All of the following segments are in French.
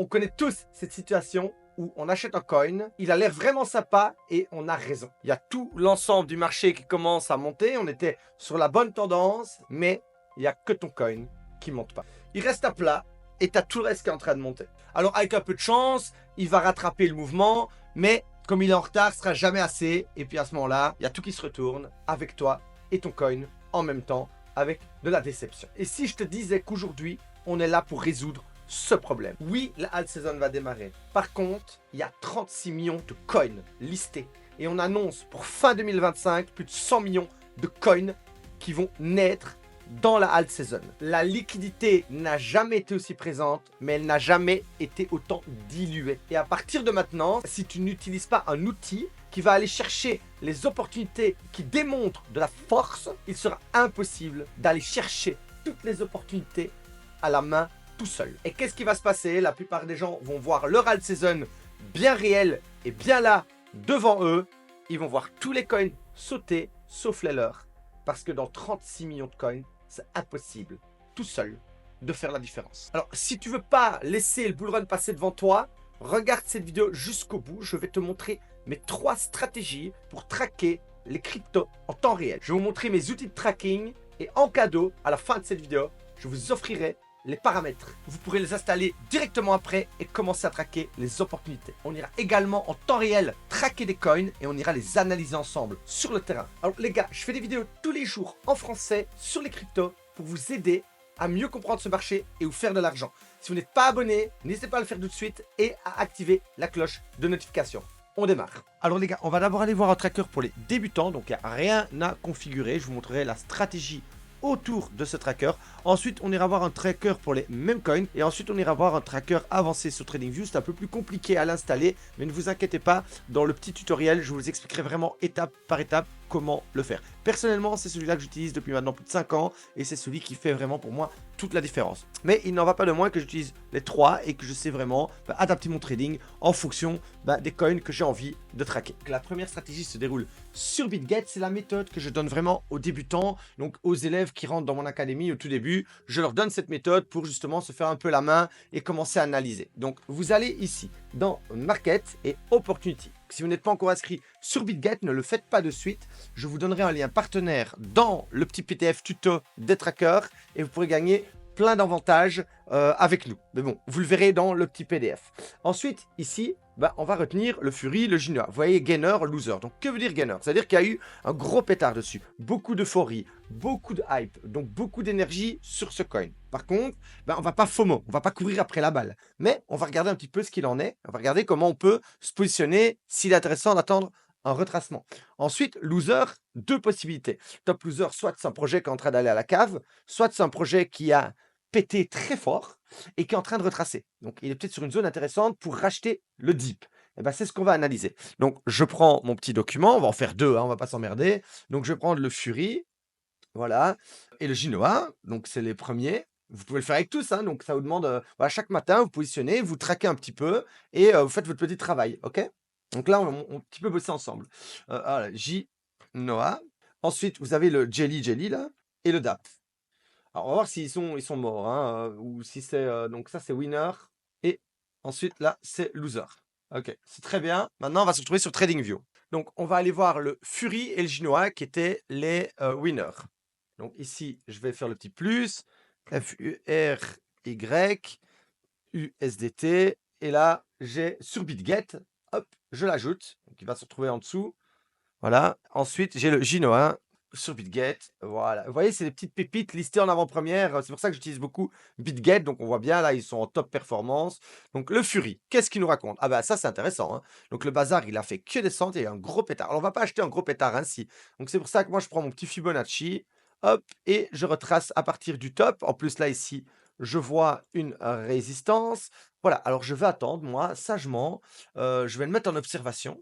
On connaît tous cette situation où on achète un coin, il a l'air vraiment sympa et on a raison. Il y a tout l'ensemble du marché qui commence à monter, on était sur la bonne tendance, mais il n'y a que ton coin qui monte pas. Il reste à plat et tu as tout le reste qui est en train de monter. Alors avec un peu de chance, il va rattraper le mouvement, mais comme il est en retard, ce sera jamais assez. Et puis à ce moment-là, il y a tout qui se retourne avec toi et ton coin en même temps, avec de la déception. Et si je te disais qu'aujourd'hui, on est là pour résoudre ce problème. Oui, la alt season va démarrer. Par contre, il y a 36 millions de coins listés. Et on annonce pour fin 2025 plus de 100 millions de coins qui vont naître dans la alt season. La liquidité n'a jamais été aussi présente, mais elle n'a jamais été autant diluée. Et à partir de maintenant, si tu n'utilises pas un outil qui va aller chercher les opportunités qui démontrent de la force, il sera impossible d'aller chercher toutes les opportunités à la main tout seul. Et qu'est-ce qui va se passer? La plupart des gens vont voir leur alt season bien réel et bien là devant eux. Ils vont voir tous les coins sauter, sauf les leurs. Parce que dans 36 millions de coins, c'est impossible, tout seul, de faire la différence. Alors, si tu veux pas laisser le bull run passer devant toi, regarde cette vidéo jusqu'au bout. Je vais te montrer mes 3 stratégies pour traquer les cryptos en temps réel. Je vais vous montrer mes outils de tracking et en cadeau, à la fin de cette vidéo, je vous offrirai les paramètres. Vous pourrez les installer directement après et commencer à traquer les opportunités. On ira également en temps réel traquer des coins et on ira les analyser ensemble sur le terrain. Alors les gars, je fais des vidéos tous les jours en français sur les cryptos pour vous aider à mieux comprendre ce marché et vous faire de l'argent. Si vous n'êtes pas abonné, n'hésitez pas à le faire tout de suite et à activer la cloche de notification. On démarre. Alors les gars, on va d'abord aller voir un tracker pour les débutants. Donc il n'y a rien à configurer. Je vous montrerai la stratégie autour de ce tracker. Ensuite, on ira voir un tracker pour les mêmes coins. Et ensuite, on ira voir un tracker avancé sur TradingView. C'est un peu plus compliqué à l'installer. Mais ne vous inquiétez pas, dans le petit tutoriel, je vous expliquerai vraiment étape par étape comment le faire. Personnellement, c'est celui-là que j'utilise depuis maintenant plus de 5 ans. Et c'est celui qui fait vraiment pour moi toute la différence. Mais il n'en va pas de moins que j'utilise les 3 et que je sais vraiment adapter mon trading en fonction des coins que j'ai envie de traquer. La première stratégie se déroule sur BitGet. C'est la méthode que je donne vraiment aux débutants, donc aux élèves qui rentrent dans mon académie au tout début. Je leur donne cette méthode pour justement se faire un peu la main et commencer à analyser. Donc vous allez ici dans Market et Opportunity. Si vous n'êtes pas encore inscrit sur BitGet, ne le faites pas de suite. Je vous donnerai un lien partenaire dans le petit PDF tuto des trackers et vous pourrez gagner plein d'avantages avec nous. Mais bon, vous le verrez dans le petit PDF. Ensuite, ici, on va retenir le Fury, le Ginoa. Vous voyez, gainer, loser. Donc, que veut dire gainer? C'est-à-dire qu'il y a eu un gros pétard dessus. Beaucoup d'euphorie, beaucoup de hype, donc beaucoup d'énergie sur ce coin. Par contre, on va pas FOMO, on va pas courir après la balle. Mais on va regarder un petit peu ce qu'il en est. On va regarder comment on peut se positionner s'il est intéressant d'attendre un retracement. Ensuite, loser, 2 possibilités. Top loser, soit c'est un projet qui est en train d'aller à la cave, soit c'est un projet qui a pété très fort et qui est en train de retracer. Donc, il est peut-être sur une zone intéressante pour racheter le dip. Et c'est ce qu'on va analyser. Donc, je prends mon petit document. On va en faire 2, on va pas s'emmerder. Donc, je vais prendre le Fury, voilà, et le Ginoa. Donc, c'est les premiers. Vous pouvez le faire avec tous, donc ça vous demande, chaque matin, vous positionnez, vous traquez un petit peu et vous faites votre petit travail, ok? Donc là, on va un petit peu bosser ensemble. Voilà, Ginoa. Ensuite, vous avez le Jelly là et le DAP. Alors, on va voir s'ils sont morts, ou si c'est... donc ça, c'est winner. Et ensuite, là, c'est loser. Ok, c'est très bien. Maintenant, on va se retrouver sur TradingView. Donc, on va aller voir le Fury et le Ginoa qui étaient les winners. Donc ici, je vais faire le petit plus. FURY, USDT. Et là, j'ai sur BitGet. Hop, je l'ajoute. Donc, il va se retrouver en dessous. Voilà. Ensuite, j'ai le Ginoa sur BitGet, voilà. Vous voyez, c'est des petites pépites listées en avant-première. C'est pour ça que j'utilise beaucoup BitGet. Donc, on voit bien, là, ils sont en top performance. Donc, le Fury, qu'est-ce qu'il nous raconte? Ah ça, c'est intéressant. Donc, le bazar, il a fait que descendre et un gros pétard. Alors, on va pas acheter un gros pétard ainsi. Donc, c'est pour ça que moi, je prends mon petit Fibonacci. Hop, et je retrace à partir du top. En plus, là, ici, je vois une résistance. Voilà, alors je vais attendre, moi, sagement. Je vais le mettre en observation,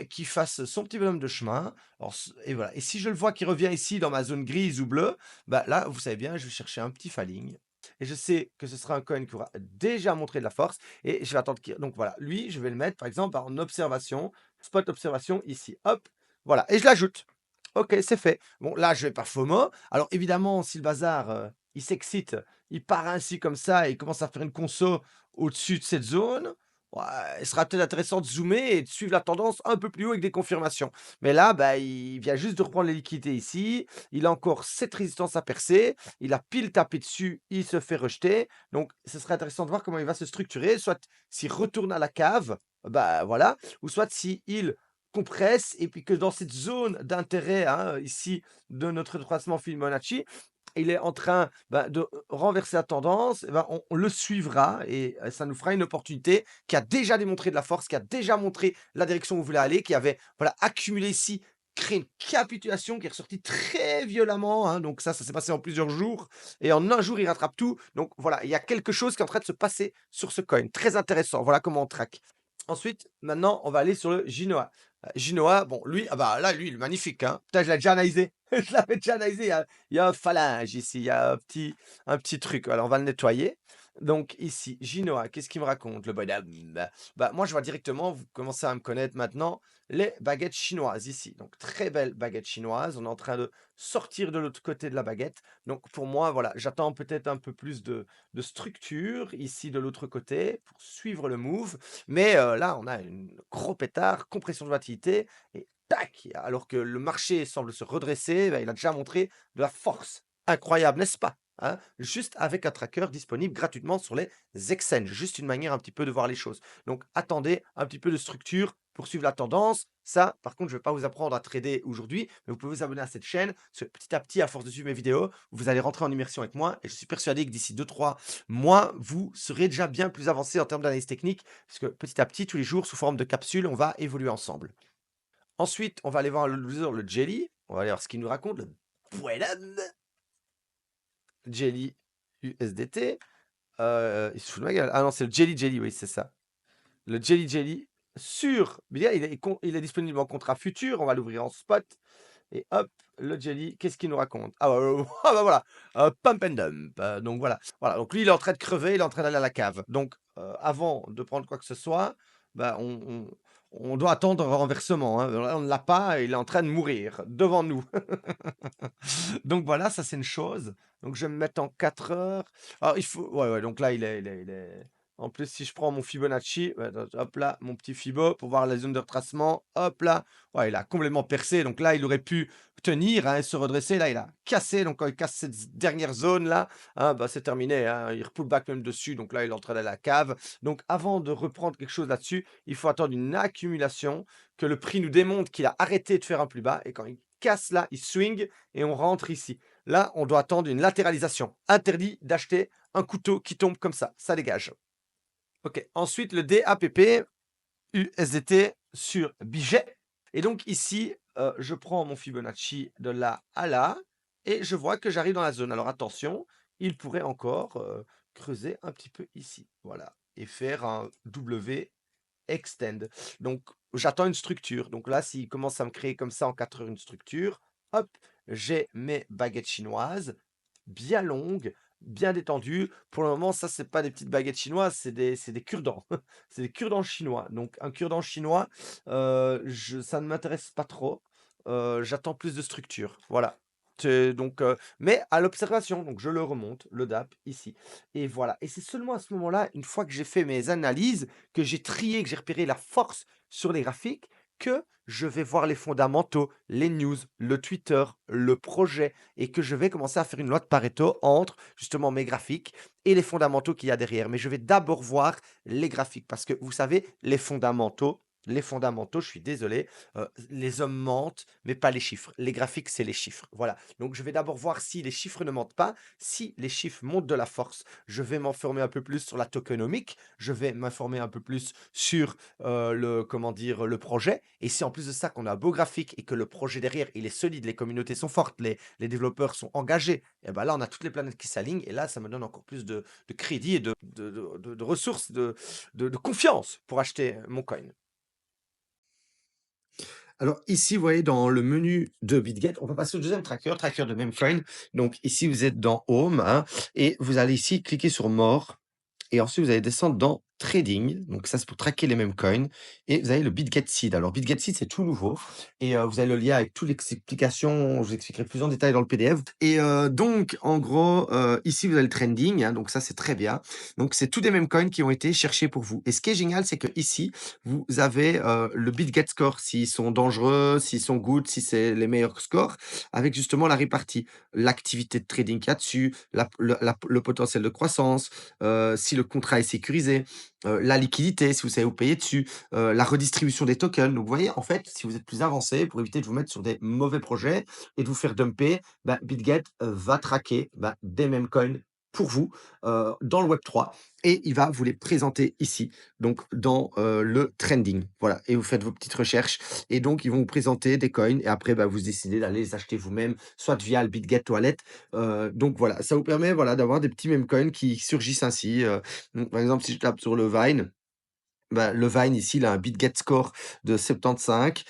qu'il fasse son petit bonhomme de chemin. Alors, et voilà. Et si je le vois qui revient ici dans ma zone grise ou bleue, là, vous savez bien, je vais chercher un petit falling. Et je sais que ce sera un coin qui aura déjà montré de la force. Et je vais attendre qu'il... Donc voilà, lui, je vais le mettre, par exemple, en observation. Spot observation, ici. Hop, voilà. Et je l'ajoute. Ok, c'est fait. Bon, là, je vais pas FOMO. Alors, évidemment, si le bazar, il s'excite, il part ainsi comme ça et il commence à faire une conso au-dessus de cette zone, ouais, il sera peut-être intéressant de zoomer et de suivre la tendance un peu plus haut avec des confirmations. Mais là, bah, il vient juste de reprendre les liquidités ici. Il a encore cette résistance à percer. Il a pile tapé dessus, il se fait rejeter. Donc, ce serait intéressant de voir comment il va se structurer. Soit s'il retourne à la cave, bah voilà, ou soit s'il compresse et puis que dans cette zone d'intérêt, hein, ici, de notre tracement Fibonacci, il est en train, bah, de renverser la tendance, et ben, on le suivra et ça nous fera une opportunité qui a déjà démontré de la force, qui a déjà montré la direction où vous voulez aller, qui avait, voilà, accumulé ici, créé une capitulation qui est ressortie très violemment, hein, donc ça s'est passé en plusieurs jours et en un jour, il rattrape tout. Donc voilà, il y a quelque chose qui est en train de se passer sur ce coin. Très intéressant, voilà comment on traque. Ensuite, maintenant, on va aller sur le Ginoa. Ginoa, bon, lui, ah bah là, lui, il est magnifique, hein. Putain, je l'ai déjà analysé. Je l'avais déjà analysé. Il y a un phalange ici, il y a un petit truc. Alors, on va le nettoyer. Donc, ici, Ginoa, qu'est-ce qu'il me raconte, le bonhomme? Bah, moi, je vois directement, vous commencez à me connaître maintenant, les baguettes chinoises ici. Donc, très belle baguette chinoise. On est en train de sortir de l'autre côté de la baguette. Donc, pour moi, voilà, j'attends peut-être un peu plus de structure ici de l'autre côté pour suivre le move. Mais là, on a un gros pétard, compression de volatilité et tac! Alors que le marché semble se redresser, bah, il a déjà montré de la force. Incroyable, n'est-ce pas? Hein? Juste avec un tracker disponible gratuitement sur les exchanges. Juste une manière un petit peu de voir les choses. Donc attendez un petit peu de structure pour suivre la tendance. Ça, par contre, je ne vais pas vous apprendre à trader aujourd'hui, mais vous pouvez vous abonner à cette chaîne. Parce que petit à petit, à force de suivre mes vidéos, vous allez rentrer en immersion avec moi. Et je suis persuadé que d'ici 2-3 mois, vous serez déjà bien plus avancé en termes d'analyse technique. Parce que petit à petit, tous les jours, sous forme de capsules, on va évoluer ensemble. Ensuite, on va aller voir le loser, le Jelly. On va aller voir ce qu'il nous raconte, le Buenan Jelly USDT. Il se fout de ma gueule. Ah non, c'est le Jelly Jelly, oui, c'est ça. Le Jelly Jelly sur BDA, il est disponible en contrat futur. On va l'ouvrir en spot. Et hop, le Jelly, qu'est-ce qu'il nous raconte? Ah, ah bah voilà, pump and dump. Donc voilà. Voilà, donc lui, il est en train de crever, il est en train d'aller à la cave. Donc, avant de prendre quoi que ce soit, bah, on doit attendre un renversement, hein. Là, on ne l'a pas, il est en train de mourir devant nous. Donc voilà, ça c'est une chose. Donc je vais me mettre en 4 heures. Alors il faut ouais, ouais, donc là il est en plus si je prends mon Fibonacci, ouais, hop là, mon petit Fibo pour voir la zone de retracement, hop là. Ouais, il a complètement percé, donc là il aurait pu tenir, hein, et se redresser. Là, il a cassé, donc quand il casse cette dernière zone là, hein, bah, c'est terminé, hein. Il repull back même dessus, donc là il est en train d'aller à la cave. Donc avant de reprendre quelque chose là-dessus, il faut attendre une accumulation, que le prix nous démontre qu'il a arrêté de faire un plus bas et quand il casse là, il swing et on rentre ici. Là, on doit attendre une latéralisation. Interdit d'acheter un couteau qui tombe comme ça dégage. OK, ensuite le DAPP USDT sur Bijet. Et donc ici, je prends mon Fibonacci de là à là et je vois que j'arrive dans la zone. Alors attention, il pourrait encore, creuser un petit peu ici, voilà, et faire un W extend. Donc j'attends une structure. Donc là, s'il commence à me créer comme ça en 4 heures une structure, hop, j'ai mes baguettes chinoises bien longues, bien détendues. Pour le moment, ça, c'est pas des petites baguettes chinoises, c'est des cure-dents. C'est des cure-dents chinois. Donc un cure-dent chinois, ça ne m'intéresse pas trop. J'attends plus de structure. Voilà. Donc, mais à l'observation, donc je le remonte, le DAP ici. Et voilà. Et c'est seulement à ce moment-là, une fois que j'ai fait mes analyses, que j'ai trié, que j'ai repéré la force sur les graphiques, que je vais voir les fondamentaux, les news, le Twitter, le projet, et que je vais commencer à faire une loi de Pareto entre justement mes graphiques et les fondamentaux qu'il y a derrière. Mais je vais d'abord voir les graphiques parce que vous savez, les fondamentaux, je suis désolé, les hommes mentent, mais pas les chiffres. Les graphiques, c'est les chiffres. Voilà. Donc, je vais d'abord voir si les chiffres ne mentent pas. Si les chiffres montrent de la force, je vais m'informer un peu plus sur la tokenomique. Je vais m'informer un peu plus sur comment dire, le projet. Et si en plus de ça, qu'on a un beau graphique et que le projet derrière, il est solide, les communautés sont fortes, les développeurs sont engagés, et ben là, on a toutes les planètes qui s'alignent. Et là, ça me donne encore plus de crédit et de ressources, de confiance pour acheter mon coin. Alors ici, vous voyez dans le menu de BitGet, on va passer au deuxième tracker, tracker de même coin. Donc ici, vous êtes dans Home, hein, et vous allez ici cliquer sur More et ensuite vous allez descendre dans trading, donc ça c'est pour traquer les mêmes coins et vous avez le BitGet Seed. Alors BitGet Seed c'est tout nouveau et vous avez le lien avec toutes les explications, je vous expliquerai plus en détail dans le PDF et donc en gros, ici vous avez le trending, hein, donc ça c'est très bien. Donc c'est tous des mêmes coins qui ont été cherchés pour vous et ce qui est génial, c'est que ici vous avez, le BitGet Score, s'ils sont dangereux, s'ils sont good, si c'est les meilleurs scores, avec justement la répartie, l'activité de trading qu'il y a dessus, le potentiel de croissance, si le contrat est sécurisé, la liquidité, si vous savez vous payer dessus, la redistribution des tokens. Donc vous voyez, en fait, si vous êtes plus avancé, pour éviter de vous mettre sur des mauvais projets et de vous faire dumper, bah, BitGet, va traquer, bah, des mêmes coins pour vous, dans le Web3 et il va vous les présenter ici, donc dans, le trending. Voilà et vous faites vos petites recherches et donc ils vont vous présenter des coins et après, bah, vous décidez d'aller les acheter vous-même, soit via le BitGet Wallet. Donc voilà, ça vous permet, voilà, d'avoir des petits meme coins qui surgissent ainsi, donc par exemple, si je tape sur le Vine, bah, le Vine ici, il a un BitGet score de 75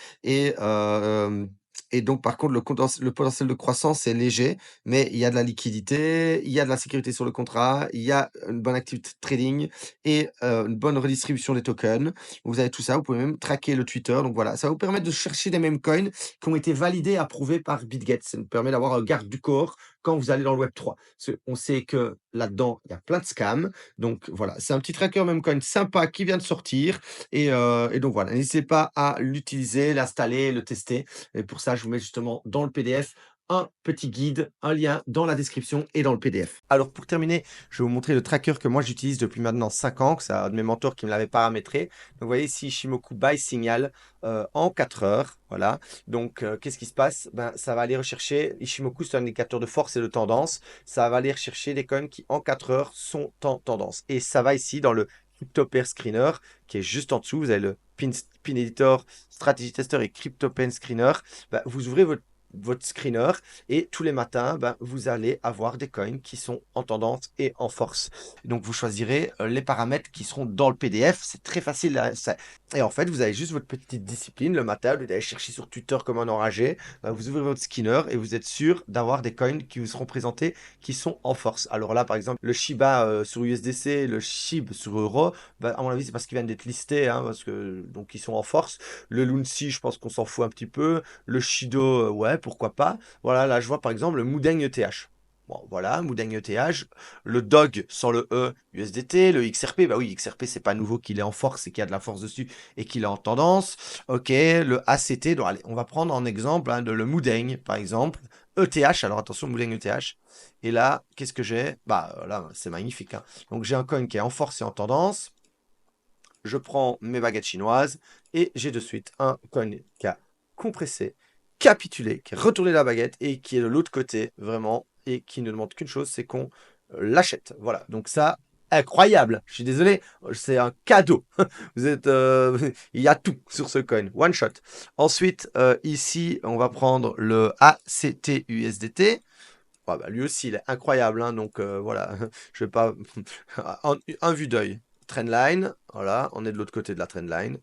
et donc par contre le potentiel de croissance est léger, mais il y a de la liquidité, il y a de la sécurité sur le contrat, il y a une bonne activité de trading et une bonne redistribution des tokens. Vous avez tout ça, vous pouvez même traquer le Twitter, donc voilà, ça va vous permettre de chercher des meme coins qui ont été validés, approuvés par BitGet. Ça nous permet d'avoir un garde du corps quand vous allez dans le Web3. Parce qu'on sait que là-dedans, il y a plein de scams, donc voilà, c'est un petit tracker Memecoin sympa qui vient de sortir et donc voilà, n'hésitez pas à l'utiliser, l'installer, le tester et pour ça, je vous mets justement dans le PDF un petit guide, un lien dans la description et dans le PDF. Alors pour terminer, je vais vous montrer le tracker que moi j'utilise depuis maintenant 5 ans, que c'est un de mes mentors qui me l'avait paramétré. Donc vous voyez ici Ishimoku Buy Signal en 4 heures, voilà. Donc qu'est-ce qui se passe? Ben, ça va aller rechercher, Ishimoku c'est un indicateur de force et de tendance, ça va aller rechercher des coins qui en 4 heures sont en tendance. Et ça va ici dans le CryptoPair Screener qui est juste en dessous, vous avez le Pin Editor, Strategy Tester et CryptoPair Screener. Ben, vous ouvrez votre screener et tous les matins, ben, vous allez avoir des coins qui sont en tendance et en force. Donc vous choisirez les paramètres qui seront dans le PDF, c'est très facile. Et en fait, vous avez juste votre petite discipline le matin, au lieu d'aller chercher sur Twitter comme un enragé, ben, vous ouvrez votre skinner et vous êtes sûr d'avoir des coins qui vous seront présentés qui sont en force. Alors là, par exemple, le Shiba sur USDC, le SHIB sur Euro, ben, à mon avis, c'est parce qu'ils viennent d'être listés, hein, parce que donc ils sont en force. Le Lunsi, je pense qu'on s'en fout un petit peu. Le Shido, ouais, pourquoi pas. Voilà, là, je vois par exemple le Moudeng ETH. Bon, voilà, Moudeng ETH. Le DOG sans le E, USDT. Le XRP, bah oui, XRP, c'est pas nouveau qu'il est en force et qu'il y a de la force dessus et qu'il est en tendance. Ok, le ACT. Donc, allez, on va prendre en exemple hein, le Moudeng, par exemple. ETH, alors attention, Moudeng ETH. Et là, qu'est-ce que j'ai? Bah là, c'est magnifique, hein. Donc j'ai un coin qui est en force et en tendance. Je prends mes baguettes chinoises et j'ai de suite un coin qui a compressé, capitulé, qui a retourné la baguette et qui est de l'autre côté vraiment et qui ne demande qu'une chose, c'est qu'on l'achète. Voilà, donc ça, incroyable. Je suis désolé, c'est un cadeau. Vous êtes, il y a tout sur ce coin, one shot. Ensuite, ici, on va prendre le ACTUSDT. Ah bah, lui aussi, il est incroyable, hein, donc voilà, je vais pas... un vue d'œil, trendline, voilà, on est de l'autre côté de la trendline.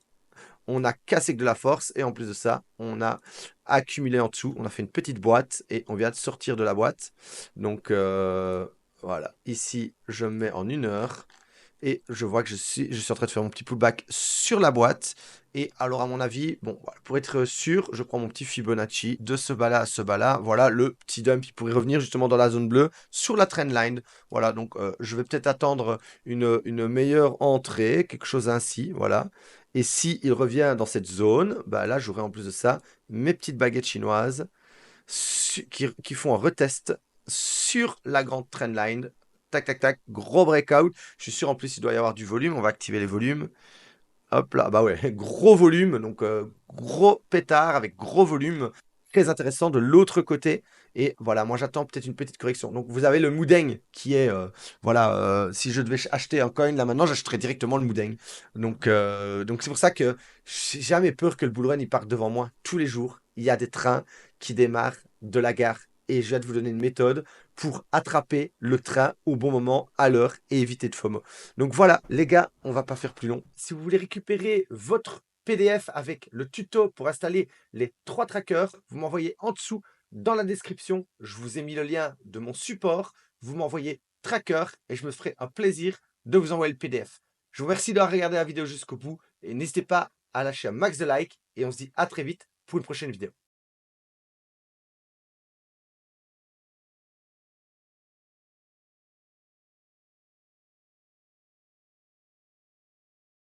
On a cassé que de la force et en plus de ça, on a accumulé en dessous, on a fait une petite boîte et on vient de sortir de la boîte. Donc voilà, ici, je mets en 1 heure. Et je vois que je suis en train de faire mon petit pullback sur la boîte. Et alors, à mon avis, bon, voilà, pour être sûr, je prends mon petit Fibonacci de ce bas-là à ce bas-là. Voilà, le petit dump, il pourrait revenir justement dans la zone bleue sur la trendline. Voilà, donc je vais peut-être attendre une meilleure entrée, quelque chose ainsi, voilà. Et si il revient dans cette zone, bah là, j'aurai en plus de ça mes petites baguettes chinoises qui font un retest sur la grande trendline. Tac, tac, tac, gros breakout. Je suis sûr en plus il doit y avoir du volume. On va activer les volumes. Hop là, bah ouais, gros volume, donc gros pétard avec gros volume. Très intéressant de l'autre côté. Et voilà, moi j'attends peut-être une petite correction. Donc vous avez le Moudeng qui est, voilà, si je devais acheter un coin là maintenant, j'achèterais directement le Moudeng. Donc c'est pour ça que j'ai jamais peur que le bull run il parte devant moi. Tous les jours, il y a des trains qui démarrent de la gare. Et je vais vous donner une méthode pour attraper le train au bon moment, à l'heure et éviter de FOMO. Donc voilà, les gars, on va pas faire plus long. Si vous voulez récupérer votre PDF avec le tuto pour installer les 3 trackers, vous m'envoyez en dessous dans la description. Je vous ai mis le lien de mon support. Vous m'envoyez tracker et je me ferai un plaisir de vous envoyer le PDF. Je vous remercie d'avoir regardé la vidéo jusqu'au bout et n'hésitez pas à lâcher un max de likes et on se dit à très vite pour une prochaine vidéo.